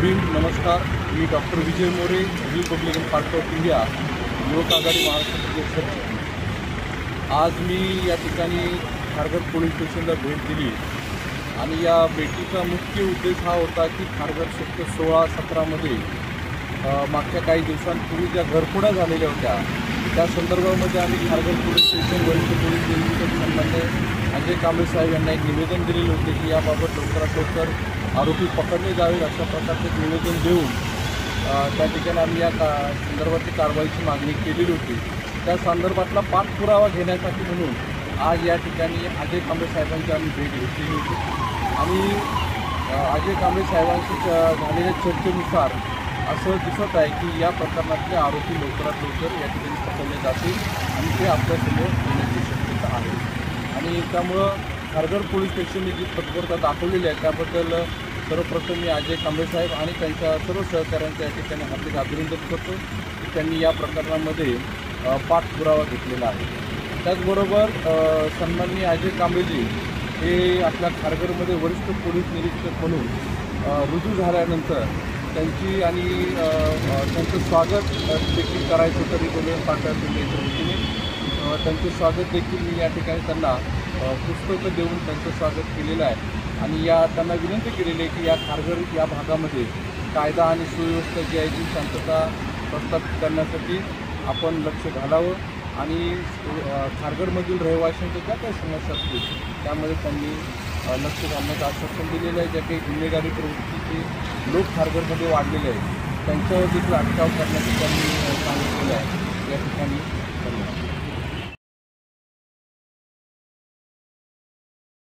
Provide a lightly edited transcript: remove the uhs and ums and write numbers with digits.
भीम नमस्कार। मी doctor Vijay More, Republican Party of India, युवक आघाडी महाराष्ट्र प्रदेश सचिव। आज मी या ठिकाणी खारघर पोलीस स्टेशनला भेट दिली आणि या भेटीचा मुख्य उद्देश हा होता की खारघर सेक्टर 16-17 मध्ये मागच्या काही दिवसांपूर्वी ज्या घरफोड्या झालेल्या होत्या त्या संदर्भामध्ये आम्ही खारघर पोलीस स्टेशन वरिष्ठ पोलीस निरीक्षक सन्माननीय अजय कांबळे साहेब यांना एक निवेदन दिलेले होते की याबाबत लवकरात लवकर आरोपी पकडले जावेत अशा प्रकारचे निवेदन देऊन त्या ठिकाणी आम्ही या संदर्भातली कारवाईची मागणी केलेली होती। त्या संदर्भातला पाठपुरावा घेण्यासाठी म्हणून आज या ठिकाणी अजय कांबळे साहेबांची आम्ही भेट घेतलेली होती आणि अजय कांबळे साहेबांशी झालेल्या चर्चेनुसार असं दिसत आहे की या प्रकरणातले आरोपी लवकरात लवकर या ठिकाणी पकडले जातील आणि ते आपल्यासमोर येण्याची शक्यता आहे। आणि त्यामुळं खारघर पोलीस स्टेशनने जी तत्परता दाखवलेली आहे त्याबद्दल सर्वप्रथम मी अजय कांबळे साहेब आणि त्यांच्या सर्व सहकाऱ्यांच्या या ठिकाणी हार्दिक अभिनंदन करतो की त्यांनी या प्रकरणामध्ये पाठपुरावा घेतलेला आहे। त्याचबरोबर सन्माननीय अजय कांबळेजी हे आपल्या खारघरमध्ये वरिष्ठ पोलीस निरीक्षक म्हणून रुजू झाल्यानंतर त्यांची आणि त्यांचं स्वागत देखील करायचं होतं रिपब्लिकन पार्टी ऑफ इंडियाच्या वतीने। त्यांचं स्वागत देखील मी या ठिकाणी त्यांना पुस्तकं देऊन त्यांचं स्वागत केलेलं आहे आणि त्यांना विनंती केलेली आहे की या खारघर या भागामध्ये कायदा आणि सुव्यवस्था जी आहे ती शांतता प्रस्थापित करण्यासाठी आपण लक्ष घालावं आणि खारघरमधील रहिवाशांच्या ज्या काही समस्या असतील त्यामध्ये त्यांनी लक्ष घालण्याचं आश्वासन दिलेलं आहे। ज्या काही गुन्हेगारी प्रवृत्तीचे लोक खारघरमध्ये वाढलेले आहेत त्यांच्यावर देखील अटकाव करण्याचं त्यांनी सांगितलेलं आहे। या ठिकाणी